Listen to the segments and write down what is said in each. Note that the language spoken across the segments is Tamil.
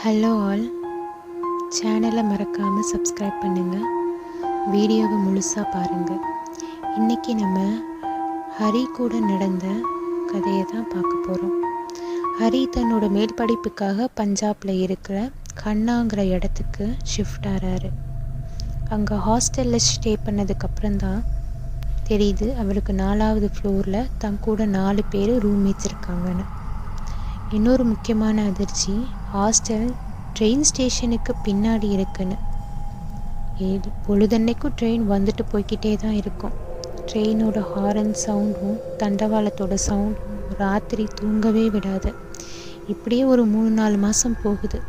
ஹலோ ஆல், சேனலை மறக்காமல் சப்ஸ்கிரைப் பண்ணுங்கள், வீடியோவை முழுசாக பாருங்கள். இன்றைக்கி நம்ம ஹரி கூட நடந்த கதையை தான் பார்க்க போகிறோம். ஹரி தன்னோட மேல் படிப்புக்காக பஞ்சாபில் இருக்கிற கண்ணாங்கிற இடத்துக்கு ஷிஃப்ட் ஆகிறாரு. அங்கே ஹாஸ்டலில் ஸ்டே பண்ணதுக்கப்புறம்தான் தெரியுது அவருக்கு 4வது ஃப்ளோரில் தன் கூட 4 பேர் ரூம்மேட்ஸ் இருக்காங்கன்னு. இன்னொரு முக்கியமான அதிர்ச்சி, ஹாஸ்டல் ட்ரெயின் ஸ்டேஷனுக்கு பின்னாடி இருக்குன்னு. பொழுதன்னைக்கும் ட்ரெயின் வந்துட்டு போய்கிட்டே தான் இருக்கும். ட்ரெயினோட ஹாரன் சவுண்டும் தண்டவாளத்தோட சவுண்டும் ராத்திரி தூங்கவே விடாது. இப்படியே ஒரு 3-4 மாதம் போகுது.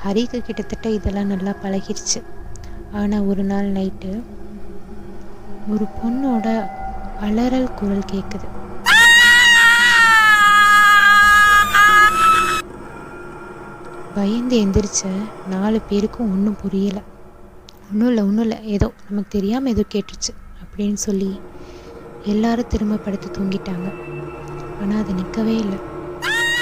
ஹரிக்கு கிட்டத்தட்ட இதெல்லாம் நல்லா பழகிருச்சு. ஆனால் ஒரு நாள் நைட்டு ஒரு பொண்ணோட அலறல் குரல் கேட்குது. பயந்து எந்திரிச்ச 4 பேருக்கும் ஒன்றும் புரியலை. ஒன்றும் இல்லை, ஏதோ நமக்கு தெரியாமல் ஏதோ கேட்டுருச்சு அப்படின்னு சொல்லி எல்லாரும் திரும்ப படுத்து தூங்கிட்டாங்க. ஆனால் அது நிற்கவே இல்லை.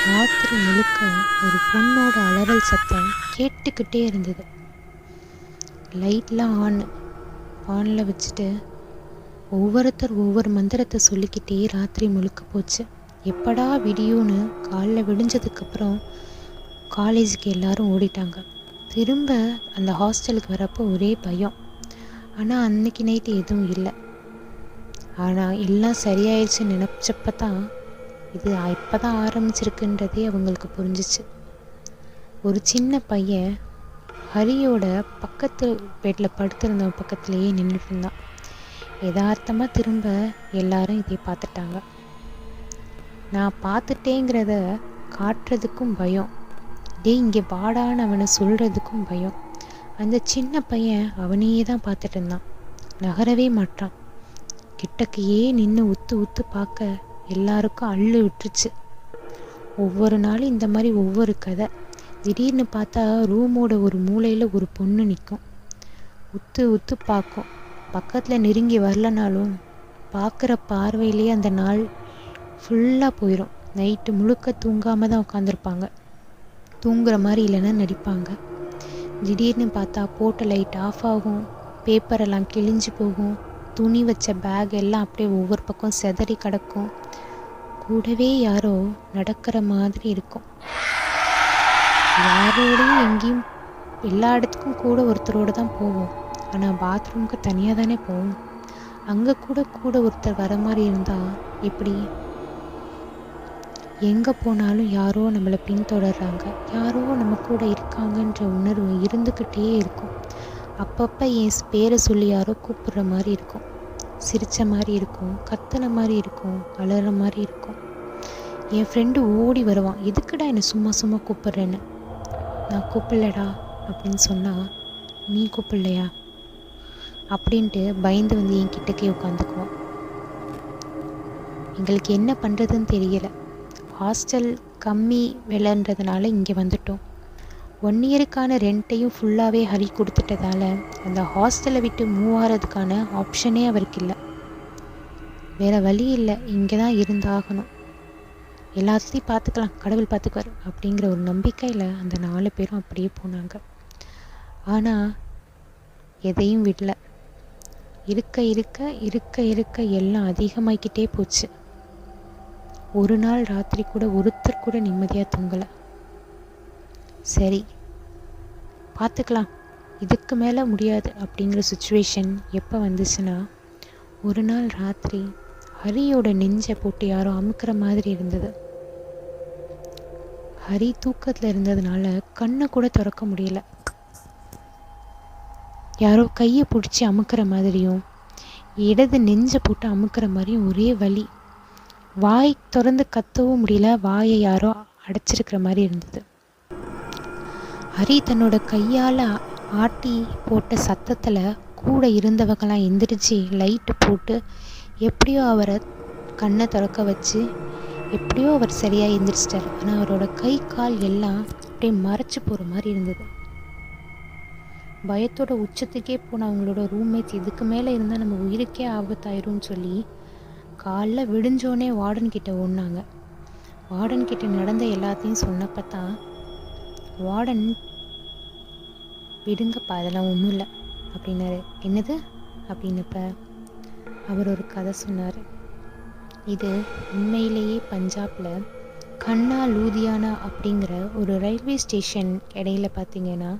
ராத்திரி முழுக்க ஒரு பொண்ணோட அலறல் சத்தம் கேட்டுக்கிட்டே இருந்தது. லைட்லாம் ஆனில் வச்சுட்டு ஒவ்வொருத்தர் ஒவ்வொரு மந்திரத்தை சொல்லிக்கிட்டே ராத்திரி முழுக்க போச்சு. எப்படா விடியும்னு காலைல விடிஞ்சதுக்கப்புறம் காலேஜுக்கு எல்லாரும் ஓடிட்டாங்க. திரும்ப அந்த ஹாஸ்டலுக்கு வரப்போ ஒரே பயம். ஆனால் அன்னைக்கு நைட்டு எதுவும் இல்லை. ஆனால் எல்லாம் சரியாயிடுச்சுன்னு நினச்சப்ப தான் இது இப்போ தான் ஆரம்பிச்சிருக்குன்றதே அவங்களுக்கு புரிஞ்சிச்சு. ஒரு சின்ன பையன் ஹரியோட பக்கத்து பெட்டில் படுத்திருந்தவன் பக்கத்துலேயே நின்றுட்டு இருந்தான். யதார்த்தமாக திரும்ப எல்லாரும் இதை பார்த்துட்டாங்க. நான் பார்த்துட்டேங்கிறத காட்டுறதுக்கும் பயம், இங்கே வாடான்னு அவனை சொல்கிறதுக்கும் பயம். அந்த சின்ன பையன் அவனையே தான் பார்த்துட்டு இருந்தான், நகரவே மாட்டான். கிட்டக்கையே நின்று உத்து பார்க்க எல்லாருக்கும் அள்ளு விட்டுருச்சு. ஒவ்வொரு நாளும் இந்த மாதிரி ஒவ்வொரு கதை. திடீர்னு பார்த்தா ரூமோட ஒரு மூலையில் ஒரு பொண்ணு நிற்கும். உத்து பார்க்கும். பக்கத்தில் நெருங்கி வரலனாலும் பார்க்குற பார்வையிலேயே அந்த நாள் ஃபுல்லாக போயிடும். நைட்டு முழுக்க தூங்காமல் தான் உட்காந்துருப்பாங்க. தூங்குற மாதிரி இல்லைன்னா நடிப்பாங்க. திடீர்னு பார்த்தா போட்ட லைட் ஆஃப் ஆகும், பேப்பரெல்லாம் கிழிஞ்சு போகும், துணி வச்ச பேக் எல்லாம் அப்படியே ஒவ்வொரு பக்கம் செதறி கிடக்கும். கூடவே யாரோ நடக்கிற மாதிரி இருக்கும். யாரோடையும் எங்கேயும் எல்லா இடத்துக்கும் கூட ஒருத்தரோடு தான் போவோம். ஆனால் பாத்ரூமுக்கு தனியாக தானே போவோம். அங்கே கூட ஒருத்தர் வர மாதிரி இருந்தால் எப்படி? எங்கே போனாலும் யாரோ நம்மளை பின்தொடர்றாங்க, யாரோ நம்ம கூட இருக்காங்கன்ற உணர்வு இருந்துக்கிட்டே இருக்கும். அப்பப்போ என் பேரை சொல்லி யாரோ கூப்பிடுற மாதிரி இருக்கும். சிரித்த மாதிரி இருக்கும், கத்துன மாதிரி இருக்கும், அலற மாதிரி இருக்கும். என் ஃப்ரெண்டு ஓடி வருவான், எதுக்குடா என்னை சும்மா கூப்பிட்றேன்னு. நான் கூப்பிடலடா அப்படின்னு சொன்னால், நீ கூப்பிடலையா அப்படின்ட்டு பயந்து வந்து என் கிட்டக்கே உட்காந்துக்குவான். எங்களுக்கு என்ன பண்ணுறதுன்னு தெரியலை. ஹாஸ்டல் கம்மி விலைன்றதுனால இங்கே வந்துட்டோம். 1 இயருக்கான ரெண்ட்டையும் ஃபுல்லாகவே ஹரி கொடுத்துட்டதால அந்த ஹாஸ்டலை விட்டு மூவ் ஆகிறதுக்கான ஆப்ஷனே அவருக்கு இல்லை. வேறு வழி இல்லை, இங்கே தான் இருந்தாகணும். எல்லாத்தையும் பார்த்துக்கலாம், கடவுள் பார்த்துக்குவார் அப்படிங்கிற ஒரு நம்பிக்கையில் அந்த 4 பேரும் அப்படியே போனாங்க. ஆனால் எதையும் விடல. இருக்க எல்லாம் அதிகமாகிக்கிட்டே போச்சு. ஒரு நாள் ராத்திரி கூட ஒருத்தர் கூட நிம்மதியாக தூங்கலை. சரி பார்த்துக்கலாம், இதுக்கு மேலே முடியாது அப்படிங்கிற சுச்சுவேஷன் எப்போ வந்துச்சுன்னா, ஒரு நாள் ராத்திரி ஹரியோட நெஞ்சை போட்டு யாரோ அமுக்கிற மாதிரி இருந்தது. ஹரி தூக்கத்தில் இருந்ததுனால கண்ணை கூட திறக்க முடியல. யாரோ கையை பிடிச்சி அமுக்கிற மாதிரியும் இடது நெஞ்சை போட்டு அமுக்கிற மாதிரியும் ஒரே வலி. வாய் திறந்து கத்தவும் முடியல, வாயை யாரோ அடைச்சிருக்கிற மாதிரி இருந்தது. ஹரி தன்னோட கையால் ஆட்டி போட்ட சத்தத்தில் கூட இருந்தவங்களாம் எந்திரிச்சு லைட்டு போட்டு எப்படியோ அவரை கண்ணை திறக்க வச்சு எப்படியோ அவர் சரியாக எந்திரிச்சிட்டார். ஆனால் அவரோட கை கால் எல்லாம் அப்படியே மறைச்சி போகிற மாதிரி இருந்தது. பயத்தோட உச்சத்துக்கே போன அவங்களோட ரூம்மேட்ஸ் இதுக்கு மேலே இருந்தால் நம்ம உயிருக்கே ஆபத்தாயிரும்னு சொல்லி காலைல விடிஞ்சோடனே வார்டன் கிட்ட ஓடினாங்க. வார்டன் கிட்ட நடந்த எல்லாத்தையும் சொன்னப்போ தான் வார்டன் விடுங்கப்பா, அதெல்லாம் ஒன்றும் இல்லை அப்படின்னாரு. என்னது அப்படின்னப்ப அவர் ஒரு கதை சொன்னார். இது உண்மையிலேயே பஞ்சாபில் கன்னா லூதியானா அப்படிங்கிற ஒரு ரயில்வே ஸ்டேஷன் இடையில பார்த்தீங்கன்னா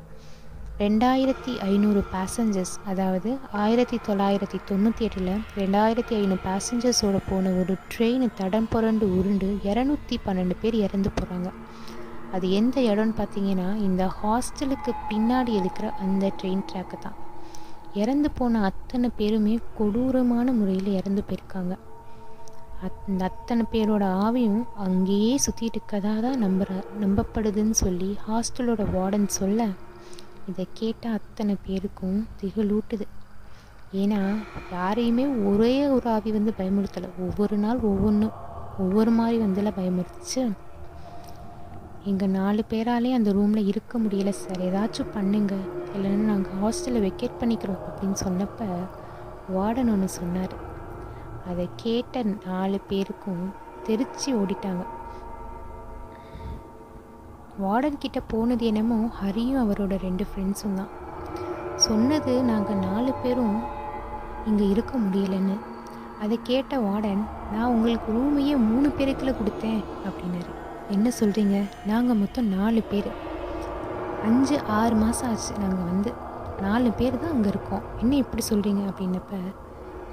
2500 பேசஞ்சர்ஸ், அதாவது 1998 2500 பேசஞ்சர்ஸோடு போன ஒரு ட்ரெயின் தடம் புரண்டு உருண்டு 212 பேர் இறந்து போகிறாங்க. அது எந்த இடம்னு பார்த்தீங்கன்னா இந்த ஹாஸ்டலுக்கு பின்னாடி இருக்கிற அந்த ட்ரெயின் ட்ராக்கு தான். இறந்து போன அத்தனை பேருமே கொடூரமான முறையில் இறந்து போயிருக்காங்க. அந்த அத்தனை பேரோட ஆவியும் அங்கேயே சுற்றிட்டு இருக்கதா தான் நம்பப்படுதுன்னு சொல்லி ஹாஸ்டலோட வார்டன் சொல்ல, இதை கேட்ட அத்தனை பேருக்கும் திகழூட்டுது. ஏன்னா யாரையுமே ஒரே ஒரு ஆவி வந்து பயமுறுத்தலை, ஒவ்வொரு நாள் ஒவ்வொரு மாதிரி வந்துல பயமுறுத்துச்சு. எங்கள் 4 பேராலே அந்த ரூமில் இருக்க முடியல சார், ஏதாச்சும் பண்ணுங்க, இல்லைன்னா நாங்கள் ஹாஸ்டலை வெக்கேட் பண்ணிக்கிறோம் அப்படின்னு சொன்னப்போ வார்டன் ஒன்று சொன்னார். அதை கேட்ட 4 பேருக்கும் தெரிச்சு ஓடிட்டாங்க. வார்டன் கிட்ட போனது என்னமோ ஹரியும் அவரோட 2 ஃப்ரெண்ட்ஸும் தான். சொன்னது நாங்கள் 4 பேரும் இங்கே இருக்க முடியலன்னு. அதை கேட்ட வார்டன், நான் உங்களுக்கு ரூமையே 3 பேருக்குள்ள கொடுத்தேன் அப்படின்னாரு. என்ன சொல்கிறீங்க? நாங்கள் மொத்தம் 4 பேர், 5-6 மாதம் ஆச்சு நாங்கள் வந்து 4 பேர் தான் அங்கே இருக்கோம், என்ன இப்படி சொல்கிறீங்க அப்படின்னப்ப,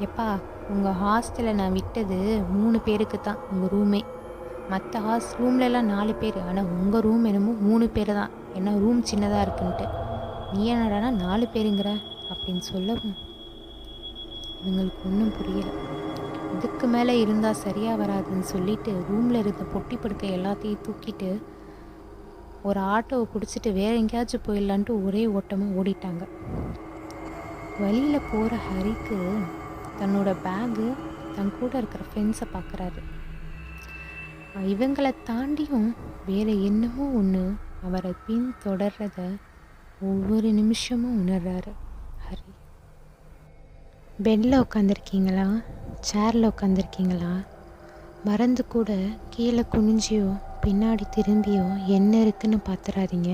எப்பா உங்கள் ஹாஸ்டலை நான் விட்டது 3 பேருக்கு தான் உங்கள் ரூமே, மற்ற ரூம்லலாம் 4 பேர், ஆனால் உங்கள் ரூம் என்னமோ 3 பேர் தான், ஏன்னா ரூம் சின்னதாக இருக்குன்ட்டு, நீ என்னடானா 4 பேருங்கிற அப்படின்னு சொல்லவும் இவங்களுக்கு ஒன்றும் புரியலை. இதுக்கு மேலே இருந்தால் சரியாக வராதுன்னு சொல்லிட்டு ரூமில் இருந்த பொட்டி படுக்கை எல்லாத்தையும் தூக்கிட்டு ஒரு ஆட்டோவை பிடிச்சிட்டு வேற எங்கேயாச்சும் போயிடலான்ட்டு ஒரே ஓட்டமாக ஓடிட்டாங்க. வழியில் போகிற ஹரிக்கு தன்னோட பேகு, தன் கூட இருக்கிற ஃப்ரெண்ட்ஸை பார்க்குறாரு. இவங்களை தாண்டியும் வேறு என்னமோ ஒன்று அவரை பின்தொடர்றத ஒவ்வொரு நிமிஷமும் உணர்றாரு ஹரி. பெட்டில் உட்காந்துருக்கீங்களா, சேரில் உட்காந்துருக்கீங்களா, மறந்து கூட கீழே குனிஞ்சியோ பின்னாடி திரும்பியோ என்ன இருக்குன்னு பார்த்துறாதீங்க.